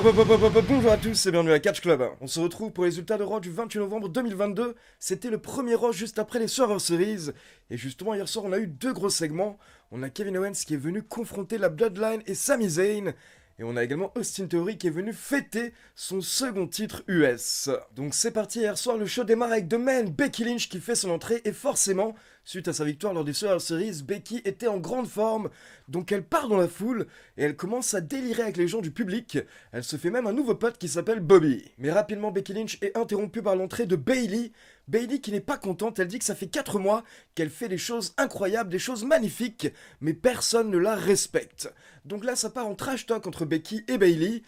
Bonjour à tous et bienvenue à Catch Club. On se retrouve pour les résultats de Raw du 28 novembre 2022. C'était le premier Raw juste après les Survivor Series. Et justement, hier soir, on a eu deux gros segments. On a Kevin Owens qui est venu confronter la Bloodline et Sami Zayn. Et on a également Austin Theory qui est venu fêter son second titre US. Donc c'est parti, hier soir, le show démarre avec The Man, Becky Lynch qui fait son entrée. Et forcément, suite à sa victoire lors des Survivor Series, Becky était en grande forme. Donc elle part dans la foule et elle commence à délirer avec les gens du public. Elle se fait même un nouveau pote qui s'appelle Bobby. Mais rapidement, Becky Lynch est interrompue par l'entrée de Bayley. Bayley qui n'est pas contente, elle dit que ça fait 4 mois qu'elle fait des choses incroyables, des choses magnifiques, mais personne ne la respecte. Donc là, ça part en trash talk entre Becky et Bayley.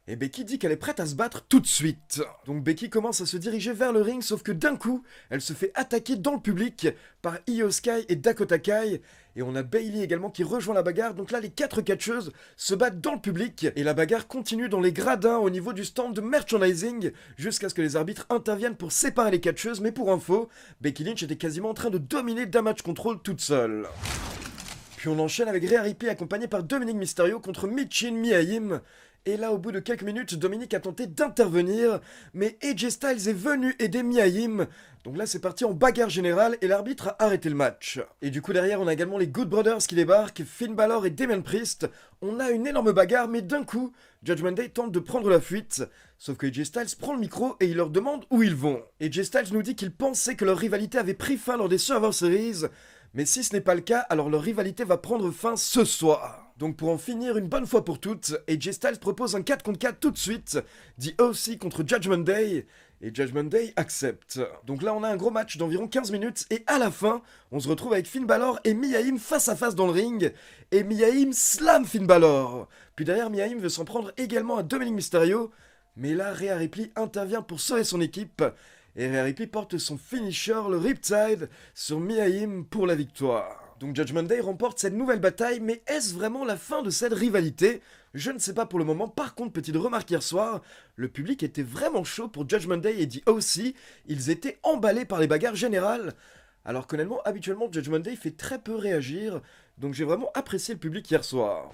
Et Becky dit qu'elle est prête à se battre tout de suite. Donc Becky commence à se diriger vers le ring, sauf que d'un coup, elle se fait attaquer dans le public par Io Sky et Dakota Kai. Et on a Bayley également qui rejoint la bagarre. Donc là, les 4 catcheuses se battent dans le public. Et la bagarre continue dans les gradins au niveau du stand de merchandising, jusqu'à ce que les arbitres interviennent pour séparer les catcheuses. Mais pour info, Becky Lynch était quasiment en train de dominer Damage Control toute seule. Puis on enchaîne avec Rhea Ripley accompagnée par Dominic Mysterio contre Michin Miyahim. Et là, au bout de quelques minutes, Dominic a tenté d'intervenir, mais AJ Styles est venu aider Miyahim. Donc là, c'est parti en bagarre générale et l'arbitre a arrêté le match. Et du coup, derrière, on a également les Good Brothers qui débarquent, Finn Balor et Damien Priest. On a une énorme bagarre, mais d'un coup, Judgment Day tente de prendre la fuite. Sauf que AJ Styles prend le micro et il leur demande où ils vont. AJ Styles nous dit qu'il pensait que leur rivalité avait pris fin lors des Survivor Series. Mais si ce n'est pas le cas, alors leur rivalité va prendre fin ce soir. Donc pour en finir une bonne fois pour toutes, AJ Styles propose un 4 contre 4 tout de suite, dit aussi contre Judgment Day, et Judgment Day accepte. Donc là on a un gros match d'environ 15 minutes, et à la fin, on se retrouve avec Finn Balor et Miyahim face à face dans le ring, et Miyahim slam Finn Balor. Puis derrière, Miyahim veut s'en prendre également à Dominic Mysterio, mais là Rhea Ripley intervient pour sauver son équipe, et Rhea Ripley porte son finisher, le Riptide, sur Miyahim pour la victoire. Donc Judgment Day remporte cette nouvelle bataille, mais est-ce vraiment la fin de cette rivalité? Je ne sais pas pour le moment. Par contre, petite remarque hier soir, le public était vraiment chaud pour Judgment Day et dit aussi, ils étaient emballés par les bagarres générales. Alors qu'honnêtement, habituellement, Judgment Day fait très peu réagir, donc j'ai vraiment apprécié le public hier soir.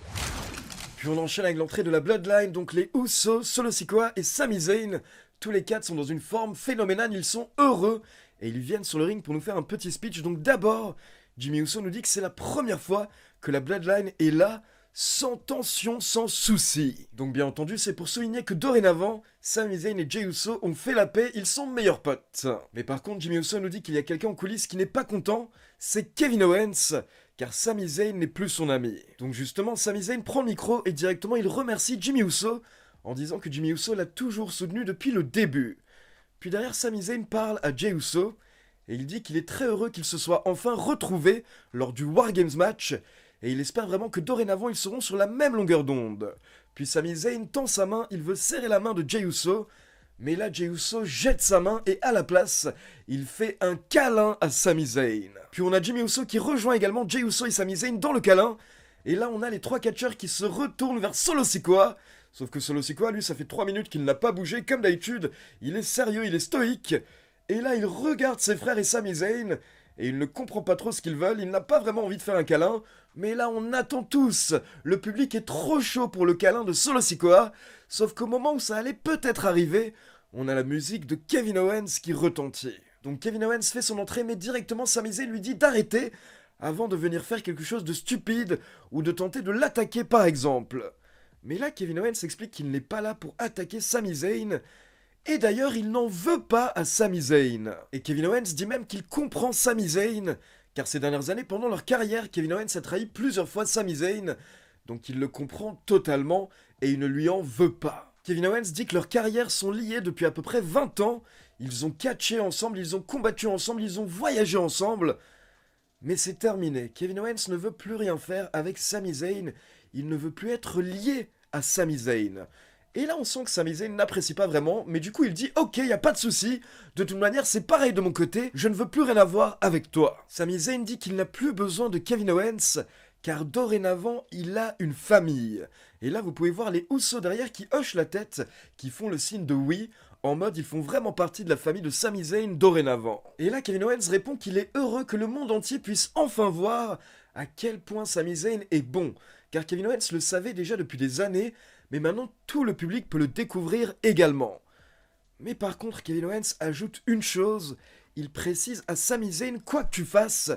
Puis on enchaîne avec l'entrée de la Bloodline, donc les Usos, Solo Sikoa et Sami Zayn. Tous les 4 sont dans une forme phénoménale, ils sont heureux, et ils viennent sur le ring pour nous faire un petit speech. Donc d'abord, Jimmy Uso nous dit que c'est la première fois que la Bloodline est là, sans tension, sans souci. Donc bien entendu, c'est pour souligner que dorénavant, Sami Zayn et Jey Uso ont fait la paix, ils sont meilleurs potes. Mais par contre, Jimmy Uso nous dit qu'il y a quelqu'un en coulisses qui n'est pas content, c'est Kevin Owens, car Sami Zayn n'est plus son ami. Donc justement, Sami Zayn prend le micro et directement il remercie Jimmy Uso, en disant que Jimmy Uso l'a toujours soutenu depuis le début. Puis derrière, Sami Zayn parle à Jey Uso, et il dit qu'il est très heureux qu'ils se soient enfin retrouvés lors du War Games match, et il espère vraiment que dorénavant ils seront sur la même longueur d'onde. Puis Sami Zayn tend sa main, il veut serrer la main de Jey Uso, mais là Jey Uso jette sa main et à la place, il fait un câlin à Sami Zayn. Puis on a Jimmy Uso qui rejoint également Jey Uso et Sami Zayn dans le câlin, et là on a les 3 catcheurs qui se retournent vers Solo Sikoa. Sauf que Solo Sikoa, lui, ça fait 3 minutes qu'il n'a pas bougé, comme d'habitude, il est sérieux, il est stoïque. Et là, il regarde ses frères et Sami Zayn, et il ne comprend pas trop ce qu'ils veulent, il n'a pas vraiment envie de faire un câlin, mais là, on attend tous. Le public est trop chaud pour le câlin de Solo Sikoa, sauf qu'au moment où ça allait peut-être arriver, on a la musique de Kevin Owens qui retentit. Donc Kevin Owens fait son entrée, mais directement Sami Zayn lui dit d'arrêter, avant de venir faire quelque chose de stupide, ou de tenter de l'attaquer par exemple. Mais là, Kevin Owens explique qu'il n'est pas là pour attaquer Sami Zayn. Et d'ailleurs, il n'en veut pas à Sami Zayn. Et Kevin Owens dit même qu'il comprend Sami Zayn, car ces dernières années, pendant leur carrière, Kevin Owens a trahi plusieurs fois Sami Zayn. Donc il le comprend totalement, et il ne lui en veut pas. Kevin Owens dit que leurs carrières sont liées depuis à peu près 20 ans. Ils ont catché ensemble, ils ont combattu ensemble, ils ont voyagé ensemble. Mais c'est terminé. Kevin Owens ne veut plus rien faire avec Sami Zayn. Il ne veut plus être lié à Sami Zayn. Et là, on sent que Sami Zayn n'apprécie pas vraiment, mais du coup, il dit « Ok, y a pas de souci. De toute manière, c'est pareil de mon côté. Je ne veux plus rien avoir avec toi. » Sami Zayn dit qu'il n'a plus besoin de Kevin Owens, car dorénavant, il a une famille. Et là, vous pouvez voir les Usos derrière qui hochent la tête, qui font le signe de oui, en mode ils font vraiment partie de la famille de Sami Zayn dorénavant. Et là, Kevin Owens répond qu'il est heureux que le monde entier puisse enfin voir à quel point Sami Zayn est bon. Car Kevin Owens le savait déjà depuis des années, mais maintenant tout le public peut le découvrir également. Mais par contre, Kevin Owens ajoute une chose, il précise à Sami Zayn, quoi que tu fasses,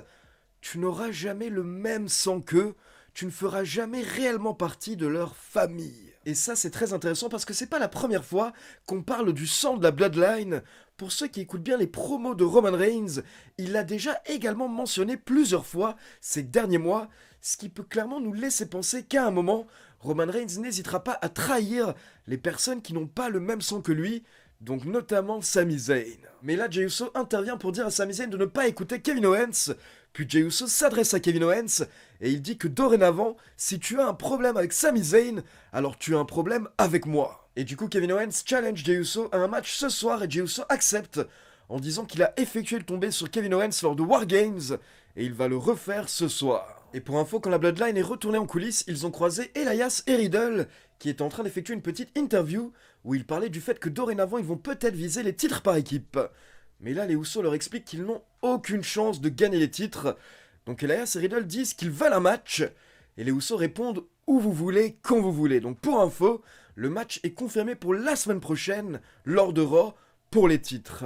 tu n'auras jamais le même sang qu'eux, tu ne feras jamais réellement partie de leur famille. Et ça c'est très intéressant parce que c'est pas la première fois qu'on parle du sang de la Bloodline. Pour ceux qui écoutent bien les promos de Roman Reigns, il l'a déjà également mentionné plusieurs fois ces derniers mois, ce qui peut clairement nous laisser penser qu'à un moment, Roman Reigns n'hésitera pas à trahir les personnes qui n'ont pas le même sang que lui, donc notamment Sami Zayn. Mais là, Jey Uso intervient pour dire à Sami Zayn de ne pas écouter Kevin Owens, puis Jey Uso s'adresse à Kevin Owens, et il dit que dorénavant, si tu as un problème avec Sami Zayn, alors tu as un problème avec moi. Et du coup, Kevin Owens challenge Jey Uso à un match ce soir, et Jey Uso accepte, en disant qu'il a effectué le tombé sur Kevin Owens lors de War Games, et il va le refaire ce soir. Et pour info, quand la Bloodline est retournée en coulisses, ils ont croisé Elias et Riddle, qui est en train d'effectuer une petite interview où ils parlaient du fait que dorénavant ils vont peut-être viser les titres par équipe. Mais là, les Usos leur expliquent qu'ils n'ont aucune chance de gagner les titres. Donc Elias et Riddle disent qu'ils veulent un match, et les Usos répondent où vous voulez, quand vous voulez. Donc pour info, le match est confirmé pour la semaine prochaine, lors de Raw, pour les titres.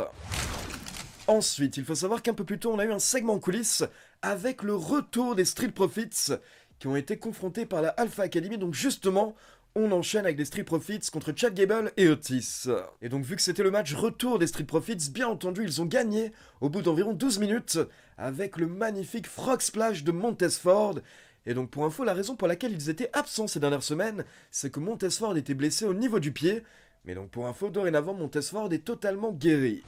Ensuite, il faut savoir qu'un peu plus tôt, on a eu un segment en coulisses avec le retour des Street Profits qui ont été confrontés par la Alpha Academy. Donc justement, on enchaîne avec les Street Profits contre Chad Gable et Otis. Et donc vu que c'était le match retour des Street Profits, bien entendu, ils ont gagné au bout d'environ 12 minutes avec le magnifique Frog Splash de Montez Ford. Et donc pour info, la raison pour laquelle ils étaient absents ces dernières semaines, c'est que Montez Ford était blessé au niveau du pied. Mais donc pour info, dorénavant, Montez Ford est totalement guéri.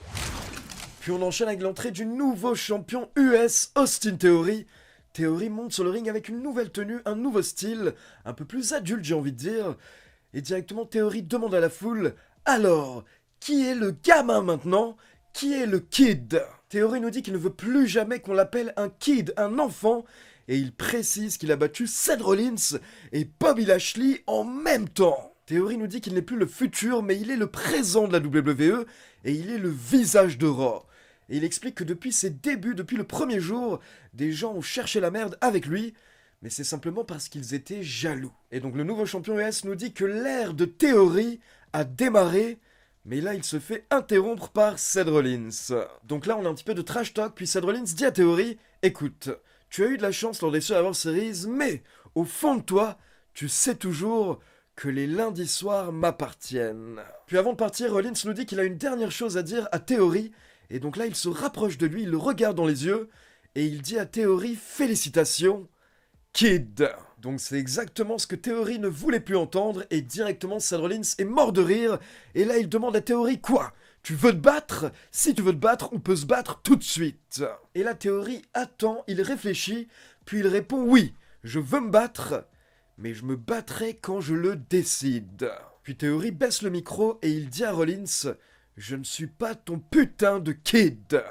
Puis on enchaîne avec l'entrée du nouveau champion US, Austin Theory. Theory monte sur le ring avec une nouvelle tenue, un nouveau style, un peu plus adulte j'ai envie de dire. Et directement Theory demande à la foule, alors, qui est le gamin maintenant? Qui est le kid? Theory nous dit qu'il ne veut plus jamais qu'on l'appelle un kid, un enfant. Et il précise qu'il a battu Seth Rollins et Bobby Lashley en même temps. Theory nous dit qu'il n'est plus le futur, mais il est le présent de la WWE et il est le visage de Raw. Et il explique que depuis ses débuts, depuis le premier jour, des gens ont cherché la merde avec lui, mais c'est simplement parce qu'ils étaient jaloux. Et donc le nouveau champion US nous dit que l'ère de Theory a démarré, mais là il se fait interrompre par Seth Rollins. Donc là on a un petit peu de trash talk, puis Seth Rollins dit à Theory, écoute, tu as eu de la chance lors des Survivor Series, mais au fond de toi, tu sais toujours que les lundis soirs m'appartiennent. Puis avant de partir, Rollins nous dit qu'il a une dernière chose à dire à Theory, et donc là, il se rapproche de lui, il le regarde dans les yeux, et il dit à Theory, félicitations, kid. Donc c'est exactement ce que Theory ne voulait plus entendre, et directement Seth Rollins est mort de rire, et là il demande à Theory, quoi? Tu veux te battre? Si tu veux te battre, on peut se battre tout de suite. Et là Theory attend, il réfléchit, puis il répond, oui, je veux me battre, mais je me battrai quand je le décide. Puis Theory baisse le micro, et il dit à Rollins, je ne suis pas ton putain de kid.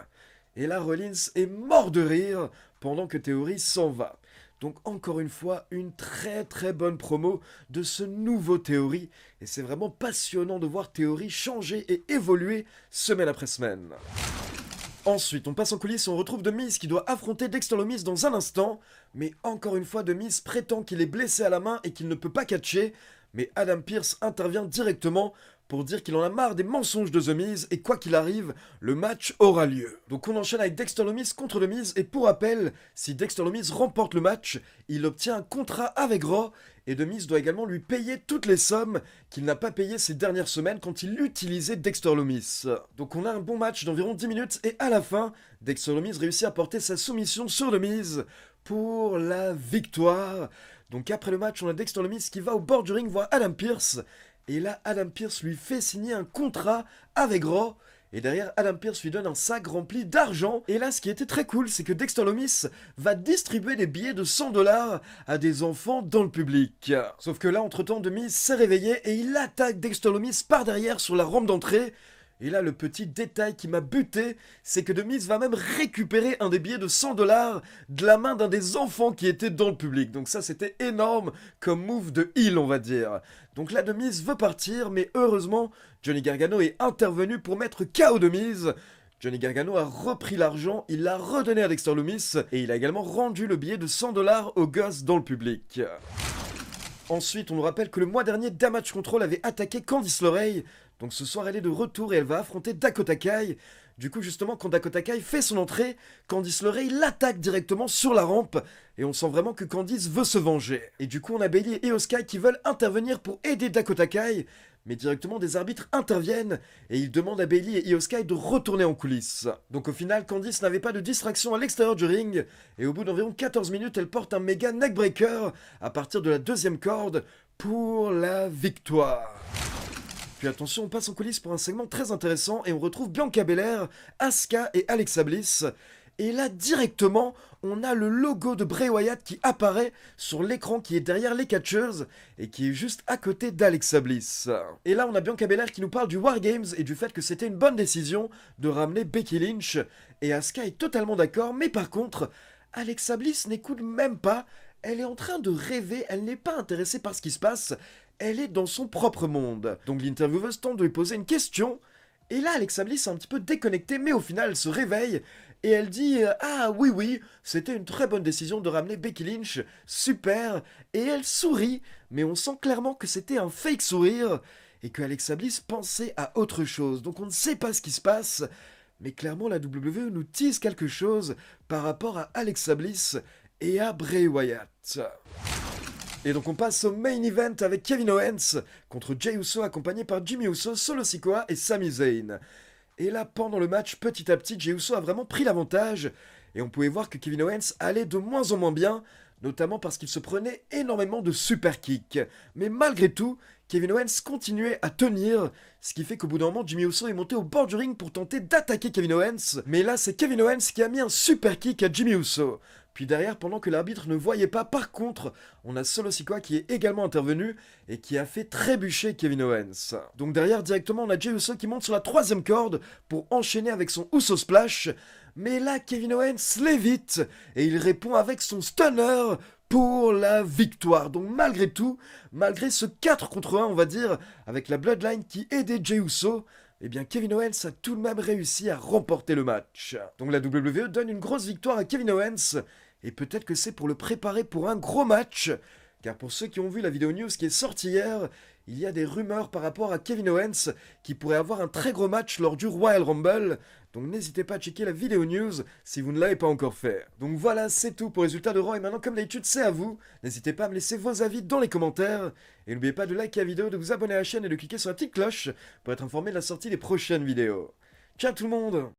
Et là, Rollins est mort de rire pendant que Theory s'en va. Donc encore une fois, une très très bonne promo de ce nouveau Theory. Et c'est vraiment passionnant de voir Theory changer et évoluer semaine après semaine. Ensuite, on passe en coulisses et on retrouve The Miz qui doit affronter Dexter Lumis dans un instant. Mais encore une fois, The Miz prétend qu'il est blessé à la main et qu'il ne peut pas catcher. Mais Adam Pearce intervient directement pour dire qu'il en a marre des mensonges de The Miz et quoi qu'il arrive, le match aura lieu. Donc on enchaîne avec Dexter Lumis contre The Miz et pour rappel, si Dexter Lumis remporte le match, il obtient un contrat avec Raw et The Miz doit également lui payer toutes les sommes qu'il n'a pas payées ces dernières semaines quand il utilisait Dexter Lumis. Donc on a un bon match d'environ 10 minutes et à la fin, Dexter Lumis réussit à porter sa soumission sur The Miz pour la victoire. Donc après le match, on a Dexter Lumis qui va au bord du ring voir Adam Pearce. Et là, Adam Pearce lui fait signer un contrat avec Raw. Et derrière, Adam Pearce lui donne un sac rempli d'argent. Et là, ce qui était très cool, c'est que Dexter Lumis va distribuer des billets de 100$ à des enfants dans le public. Sauf que là, entre-temps, The Miz s'est réveillé et il attaque Dexter Lumis par derrière sur la rampe d'entrée. Et là, le petit détail qui m'a buté, c'est que The Miz va même récupérer un des billets de 100$ de la main d'un des enfants qui était dans le public. Donc ça, c'était énorme comme move de heel, on va dire. Donc là, The Miz veut partir, mais heureusement, Johnny Gargano est intervenu pour mettre KO The Miz. Johnny Gargano a repris l'argent, il l'a redonné à Dexter Lumis, et il a également rendu le billet de 100$ aux gosses dans le public. Ensuite, on nous rappelle que le mois dernier, Damage Control avait attaqué Candice LeRae. Donc ce soir, elle est de retour et elle va affronter Dakota Kai. Du coup, justement, quand Dakota Kai fait son entrée, Candice LeRae l'attaque directement sur la rampe. Et on sent vraiment que Candice veut se venger. Et du coup, on a Bayley et Io Sky qui veulent intervenir pour aider Dakota Kai. Mais directement, des arbitres interviennent et ils demandent à Bayley et Io Sky de retourner en coulisses. Donc au final, Candice n'avait pas de distraction à l'extérieur du ring. Et au bout d'environ 14 minutes, elle porte un méga neckbreaker à partir de la deuxième corde pour la victoire. Puis attention, on passe en coulisses pour un segment très intéressant et on retrouve Bianca Belair, Asuka et Alexa Bliss. Et là, directement, on a le logo de Bray Wyatt qui apparaît sur l'écran qui est derrière les catcheuses et qui est juste à côté d'Alexa Bliss. Et là, on a Bianca Belair qui nous parle du War Games et du fait que c'était une bonne décision de ramener Becky Lynch. Et Asuka est totalement d'accord, mais par contre, Alexa Bliss n'écoute même pas. Elle est en train de rêver, elle n'est pas intéressée par ce qui se passe. Elle est dans son propre monde. Donc l'intervieweuse tente de lui poser une question. Et là, Alexa Bliss est un petit peu déconnectée, mais au final, elle se réveille. Et elle dit Ah oui, c'était une très bonne décision de ramener Becky Lynch, super. Et elle sourit, mais on sent clairement que c'était un fake sourire. Et que Alexa Bliss pensait à autre chose. Donc on ne sait pas ce qui se passe. Mais clairement, la WWE nous tease quelque chose par rapport à Alexa Bliss et à Bray Wyatt. Et donc on passe au main event avec Kevin Owens contre Jey Uso accompagné par Jimmy Uso, Solo Sikoa et Sami Zayn. Et là pendant le match, petit à petit, Jey Uso a vraiment pris l'avantage et on pouvait voir que Kevin Owens allait de moins en moins bien, notamment parce qu'il se prenait énormément de super kicks. Mais malgré tout, Kevin Owens continuait à tenir, ce qui fait qu'au bout d'un moment, Jimmy Uso est monté au bord du ring pour tenter d'attaquer Kevin Owens. Mais là, c'est Kevin Owens qui a mis un super kick à Jimmy Uso. Puis derrière, pendant que l'arbitre ne voyait pas, par contre, on a Solo Sikoa qui est également intervenu et qui a fait trébucher Kevin Owens. Donc derrière, directement, on a Jey Uso qui monte sur la troisième corde pour enchaîner avec son Uso Splash. Mais là, Kevin Owens l'évite et il répond avec son stunner pour la victoire. Donc malgré tout, malgré ce 4 contre 1, on va dire, avec la Bloodline qui aidait Jey Uso, eh bien Kevin Owens a tout de même réussi à remporter le match. Donc la WWE donne une grosse victoire à Kevin Owens, et peut-être que c'est pour le préparer pour un gros match, car pour ceux qui ont vu la vidéo news qui est sortie hier, il y a des rumeurs par rapport à Kevin Owens qui pourrait avoir un très gros match lors du Royal Rumble. Donc n'hésitez pas à checker la vidéo news si vous ne l'avez pas encore fait. Donc voilà, c'est tout pour les résultats de Raw et maintenant comme d'habitude c'est à vous. N'hésitez pas à me laisser vos avis dans les commentaires. Et n'oubliez pas de liker la vidéo, de vous abonner à la chaîne et de cliquer sur la petite cloche pour être informé de la sortie des prochaines vidéos. Ciao tout le monde!